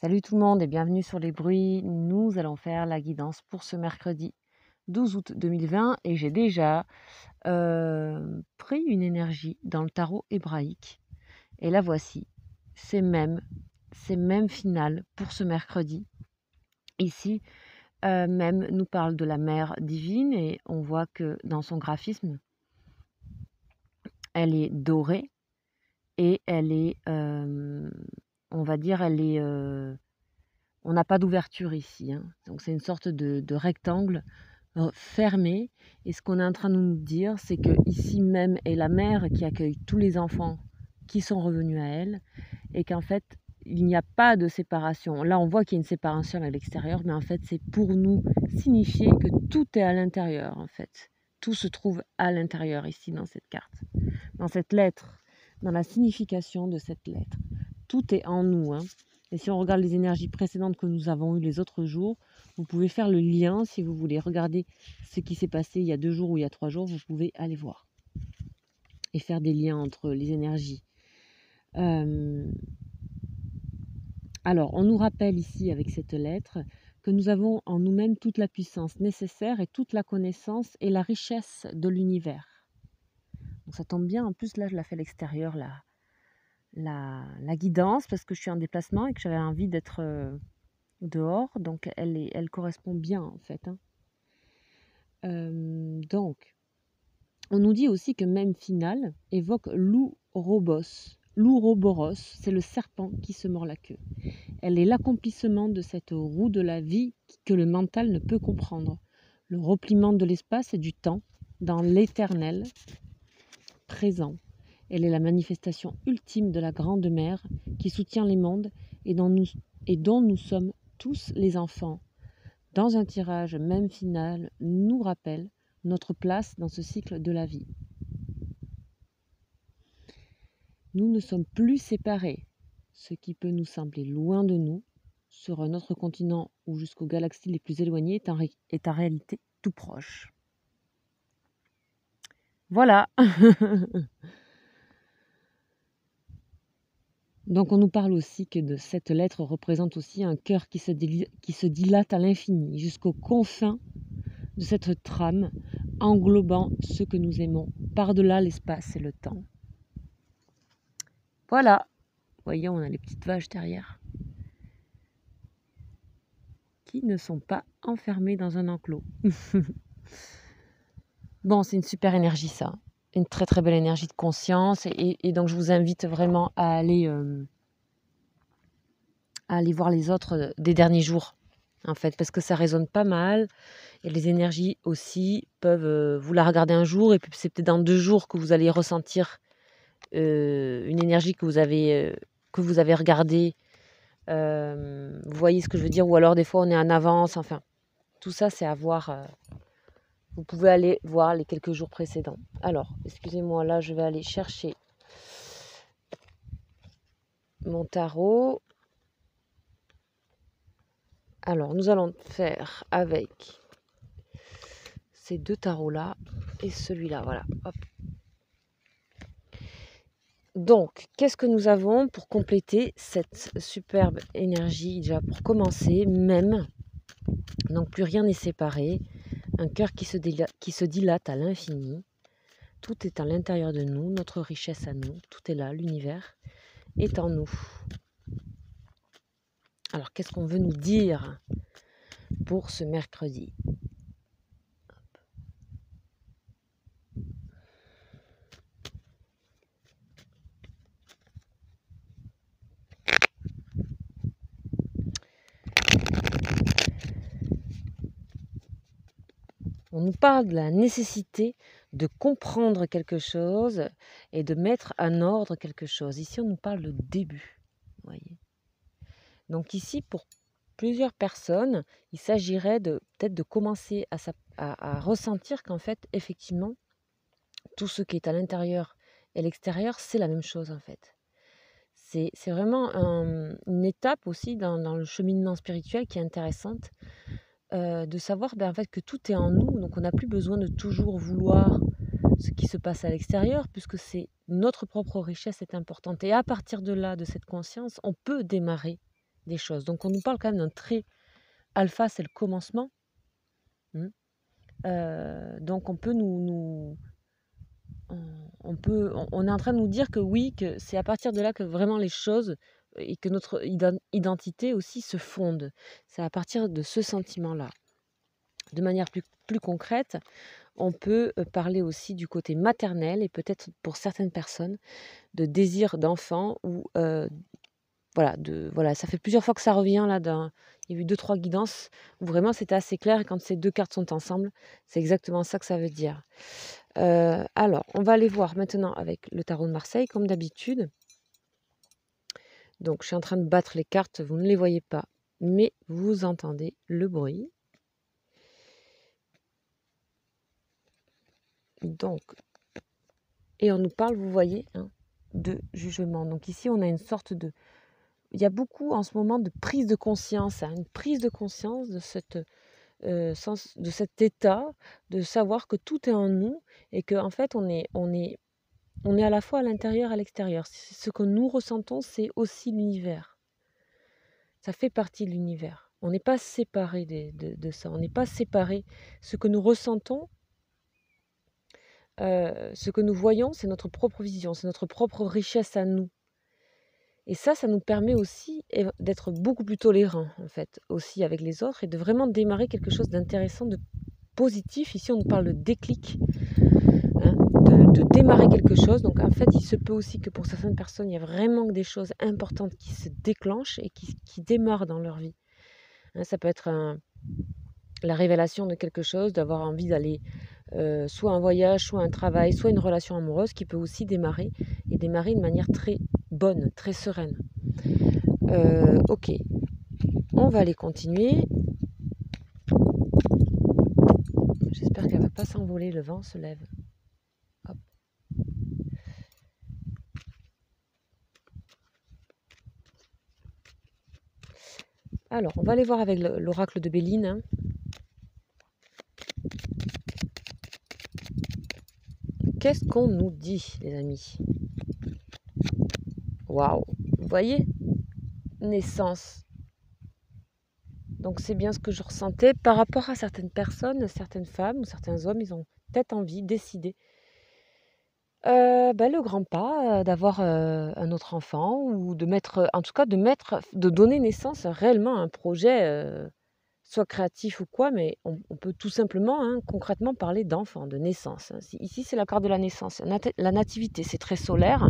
Salut tout le monde et bienvenue sur les bruits. Nous allons faire la guidance pour ce mercredi 12 août 2020 et j'ai déjà pris une énergie dans le tarot hébraïque. Et la voici, c'est même finales pour ce mercredi. Ici, même nous parle de la mère divine et on voit que dans son graphisme, elle est dorée et elle est, on va dire, on n'a pas d'ouverture ici, hein. Donc c'est une sorte de rectangle fermé. Et ce qu'on est en train de nous dire, c'est que ici même est la mère qui accueille tous les enfants qui sont revenus à elle, et qu'en fait, il n'y a pas de séparation. Là, on voit qu'il y a une séparation à l'extérieur, mais en fait, c'est pour nous signifier que tout est à l'intérieur, en fait. Tout se trouve à l'intérieur ici, dans cette carte, dans cette lettre, dans la signification de cette lettre. Tout est en nous, hein. Et si on regarde les énergies précédentes que nous avons eues les autres jours, vous pouvez faire le lien si vous voulez regarder ce qui s'est passé il y a 2 jours ou il y a 3 jours, vous pouvez aller voir et faire des liens entre les énergies. Alors, on nous rappelle ici avec cette lettre que nous avons en nous-mêmes toute la puissance nécessaire et toute la connaissance et la richesse de l'univers. Donc ça tombe bien, en plus là je la fais à l'extérieur, la guidance, parce que je suis en déplacement et que j'avais envie d'être dehors, donc elle correspond bien en fait, hein. Donc, on nous dit aussi que même finale évoque l'ouroboros. L'ouroboros, c'est le serpent qui se mord la queue. Elle est l'accomplissement de cette roue de la vie que le mental ne peut comprendre. Le repliement de l'espace et du temps dans l'éternel présent. Elle est la manifestation ultime de la grande mère qui soutient les mondes et dont nous sommes tous les enfants. Dans un tirage même final, nous rappelle notre place dans ce cycle de la vie. Nous ne sommes plus séparés. Ce qui peut nous sembler loin de nous, sur un autre continent ou jusqu'aux galaxies les plus éloignées, est en réalité tout proche. Voilà. Donc on nous parle aussi que de cette lettre représente aussi un cœur qui se dilate à l'infini, jusqu'aux confins de cette trame, englobant ce que nous aimons, par-delà l'espace et le temps. Voilà. Voyez, on a les petites vaches derrière, qui ne sont pas enfermées dans un enclos. Bon, c'est une super énergie ça, une très très belle énergie de conscience, et donc je vous invite vraiment à aller voir les autres des derniers jours, en fait, parce que ça résonne pas mal, et les énergies aussi peuvent, vous la regardez un jour, et puis c'est peut-être dans 2 jours que vous allez ressentir une énergie que vous avez regardée. Vous voyez ce que je veux dire, ou alors des fois on est en avance, enfin, tout ça c'est à voir. Vous pouvez aller voir les quelques jours précédents. Alors, excusez-moi, là je vais aller chercher mon tarot. Alors, nous allons faire avec ces 2 tarots-là et celui-là, voilà. Hop. Donc, qu'est-ce que nous avons pour compléter cette superbe énergie? Déjà, pour commencer, même, donc plus rien n'est séparé, un cœur qui se dilate à l'infini. Tout est à l'intérieur de nous, notre richesse à nous, tout est là, l'univers est en nous. Alors, qu'est-ce qu'on veut nous dire pour ce mercredi? On nous parle de la nécessité de comprendre quelque chose et de mettre en ordre quelque chose. Ici, on nous parle de début. Voyez. Donc ici, pour plusieurs personnes, il s'agirait peut-être de commencer à ressentir qu'en fait, effectivement, tout ce qui est à l'intérieur et l'extérieur, c'est la même chose en fait. C'est vraiment une étape aussi dans le cheminement spirituel qui est intéressante. De savoir en fait, que tout est en nous, donc on n'a plus besoin de toujours vouloir ce qui se passe à l'extérieur, puisque notre propre richesse est importante. Et à partir de là, de cette conscience, on peut démarrer des choses. Donc on nous parle quand même d'un trait alpha, c'est le commencement. Mmh. Donc on peut on est en train de nous dire que oui, que c'est à partir de là que vraiment les choses et que notre identité aussi se fonde. C'est à partir de ce sentiment-là. De manière plus concrète, on peut parler aussi du côté maternel et peut-être pour certaines personnes de désir d'enfant ou voilà, ça fait plusieurs fois que ça revient là. Il y a eu 2-3 guidances où vraiment c'était assez clair et quand ces 2 cartes sont ensemble, c'est exactement ça que ça veut dire. Alors, on va aller voir maintenant avec le tarot de Marseille comme d'habitude. Donc je suis en train de battre les cartes, vous ne les voyez pas, mais vous entendez le bruit. Donc et on nous parle, vous voyez, hein, de jugement. Donc ici, on a une sorte de il y a beaucoup en ce moment de prise de conscience, hein, une prise de conscience de de cet état, de savoir que tout est en nous et qu'en fait, on est à la fois à l'intérieur et à l'extérieur. Ce que nous ressentons, c'est aussi l'univers. Ça fait partie de l'univers. On n'est pas séparé de ça. On n'est pas séparé. Ce que nous ressentons, ce que nous voyons, c'est notre propre vision, c'est notre propre richesse à nous. Et ça nous permet aussi d'être beaucoup plus tolérants, en fait, aussi avec les autres et de vraiment démarrer quelque chose d'intéressant, de positif. Ici, on nous parle de déclic, hein, de démarrer quelque chose. Donc, en fait, il se peut aussi que pour certaines personnes, il y a vraiment des choses importantes qui se déclenchent et qui démarrent dans leur vie. Hein, ça peut être la révélation de quelque chose, d'avoir envie d'aller soit un voyage, soit un travail, soit une relation amoureuse qui peut aussi démarrer et démarrer de manière très bonne, très sereine. Ok, on va aller continuer. J'espère qu'elle ne va pas s'envoler, le vent se lève. Hop. Alors, on va aller voir avec l'oracle de Béline. Hein. Qu'est-ce qu'on nous dit, les amis? Waouh! Vous voyez? Naissance. Donc c'est bien ce que je ressentais par rapport à certaines personnes, certaines femmes ou certains hommes, ils ont peut-être envie, décidé le grand pas, d'avoir, un autre enfant ou de mettre, en tout cas de donner naissance réellement à un projet, soit créatif ou quoi, mais on peut tout simplement, hein, concrètement parler d'enfant, de naissance, hein. Ici, c'est la carte de la naissance, la nativité, c'est très solaire.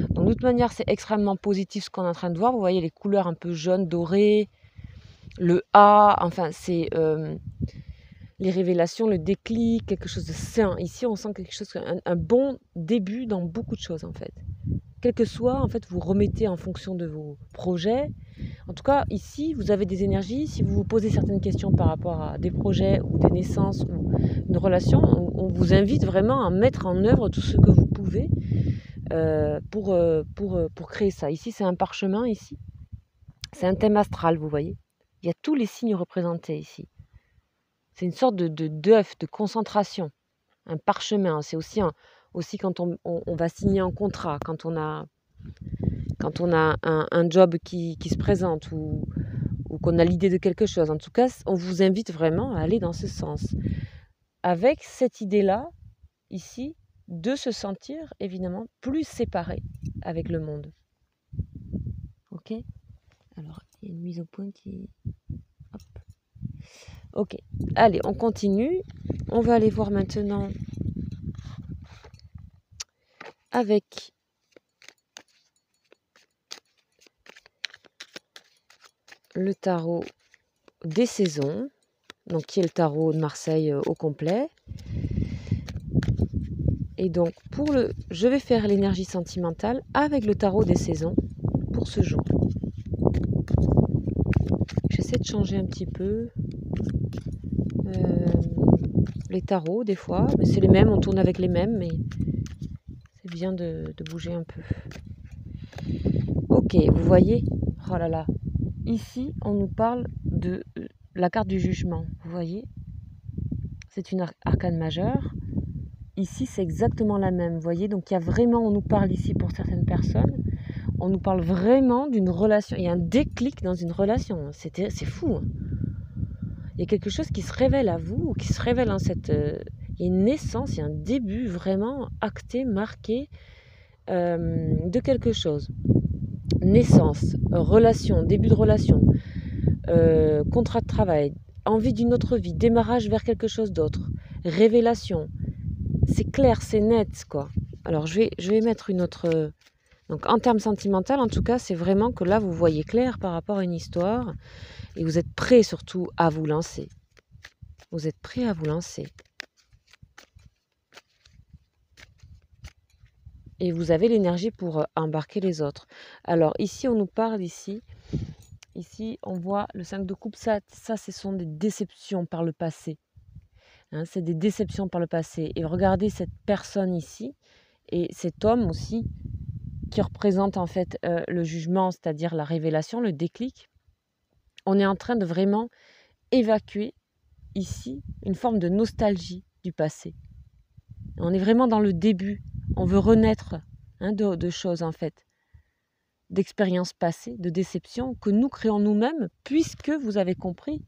Donc de toute manière, c'est extrêmement positif ce qu'on est en train de voir. Vous voyez les couleurs un peu jaunes, dorées, le A, enfin c'est, les révélations, le déclic, quelque chose de sain. Ici, on sent quelque chose, un bon début dans beaucoup de choses en fait. Quel que soit, en fait, vous remettez en fonction de vos projets. En tout cas, ici, vous avez des énergies. Si vous vous posez certaines questions par rapport à des projets ou des naissances ou une relation, on vous invite vraiment à mettre en œuvre tout ce que vous pouvez pour créer ça. Ici, c'est un parchemin, ici. C'est un thème astral, vous voyez. Il y a tous les signes représentés ici. C'est une sorte d'œuf, de concentration, un parchemin. C'est aussi quand on va signer un contrat, quand on a un job qui se présente ou qu'on a l'idée de quelque chose. En tout cas, on vous invite vraiment à aller dans ce sens. Avec cette idée-là, ici, de se sentir évidemment plus séparé avec le monde. Ok ? Alors, il y a une mise au point qui... Hop. Ok, allez, on continue. On va aller voir maintenant avec le tarot des saisons, donc qui est le tarot de Marseille au complet. Et donc, je vais faire l'énergie sentimentale avec le tarot des saisons pour ce jour. J'essaie de changer un petit peu les tarots des fois, mais c'est les mêmes, on tourne avec les mêmes, mais c'est bien de bouger un peu. Ok, vous voyez, oh là là, ici on nous parle de la carte du jugement, vous voyez, c'est une arcane majeure. Ici c'est exactement la même, vous voyez, donc il y a vraiment, on nous parle ici pour certaines personnes, on nous parle vraiment d'une relation. Il y a un déclic dans une relation. C'est fou, hein. Il y a quelque chose qui se révèle à vous, qui se révèle en cette... il y a une naissance, il y a un début vraiment acté, marqué de quelque chose. Naissance, relation, début de relation, contrat de travail, envie d'une autre vie, démarrage vers quelque chose d'autre, révélation. C'est clair, c'est net, quoi. Alors, je vais mettre une autre... Donc, en termes sentimentaux, en tout cas, c'est vraiment que là, vous voyez clair par rapport à une histoire et vous êtes prêt surtout à vous lancer. Vous êtes prêt à vous lancer. Et vous avez l'énergie pour embarquer les autres. Alors, ici, on nous parle, ici, on voit le 5 de coupe. Ça, ce sont des déceptions par le passé. Hein, c'est des déceptions par le passé. Et regardez cette personne ici, et cet homme aussi, qui représente en fait le jugement, c'est-à-dire la révélation, le déclic. On est en train de vraiment évacuer ici une forme de nostalgie du passé. On est vraiment dans le début. On veut renaître de choses en fait, d'expériences passées, de déceptions que nous créons nous-mêmes, puisque vous avez compris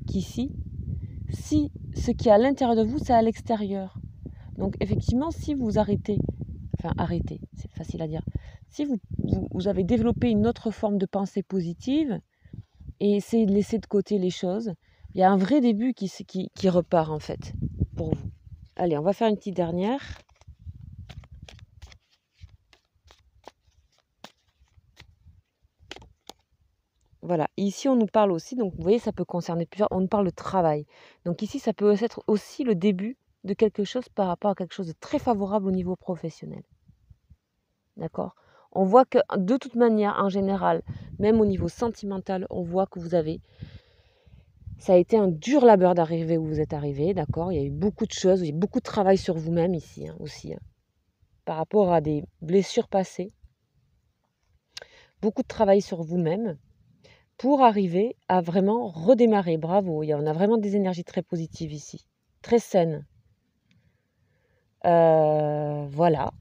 qu'ici, si ce qui est à l'intérieur de vous, c'est à l'extérieur. Donc effectivement, si vous arrêtez, c'est facile à dire, si vous avez développé une autre forme de pensée positive et essayez de laisser de côté les choses, il y a un vrai début qui repart en fait pour vous. Allez, on va faire une petite dernière. Voilà, ici on nous parle aussi, donc vous voyez, ça peut concerner plusieurs, on nous parle de travail. Donc ici, ça peut être aussi le début de quelque chose par rapport à quelque chose de très favorable au niveau professionnel. D'accord ? On voit que de toute manière, en général, même au niveau sentimental, on voit que ça a été un dur labeur d'arriver où vous êtes arrivé, d'accord ? Il y a eu beaucoup de choses, il y a beaucoup de travail sur vous-même ici aussi, par rapport à des blessures passées. Beaucoup de travail sur vous-même pour arriver à vraiment redémarrer. Bravo, on a vraiment des énergies très positives ici, très saines. Voilà.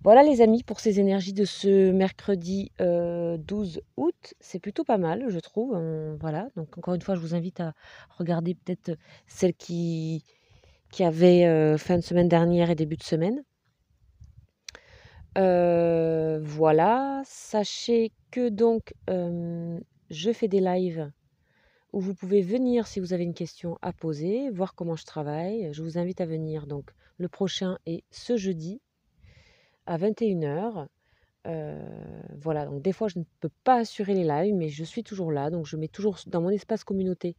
Voilà les amis pour ces énergies de ce mercredi 12 août. C'est plutôt pas mal, je trouve. Voilà, donc encore une fois, je vous invite à regarder peut-être celle qui avait fin de semaine dernière et début de semaine. Voilà, sachez que donc je fais des lives où vous pouvez venir si vous avez une question à poser, voir comment je travaille. Je vous invite à venir, donc le prochain est ce jeudi à 21h. Voilà, donc des fois je ne peux pas assurer les lives, mais je suis toujours là, donc je mets toujours dans mon espace communauté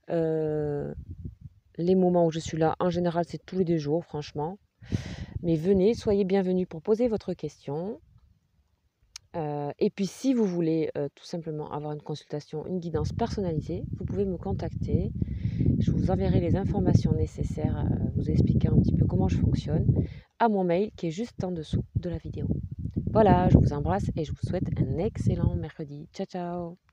les moments où je suis là. En général, c'est tous les 2 jours, franchement. Mais venez, soyez bienvenus pour poser votre question. Et puis si vous voulez tout simplement avoir une consultation, une guidance personnalisée, vous pouvez me contacter. Je vous enverrai les informations nécessaires, vous expliquer un petit peu comment je fonctionne, à mon mail qui est juste en dessous de la vidéo. Voilà, je vous embrasse et je vous souhaite un excellent mercredi. Ciao, ciao!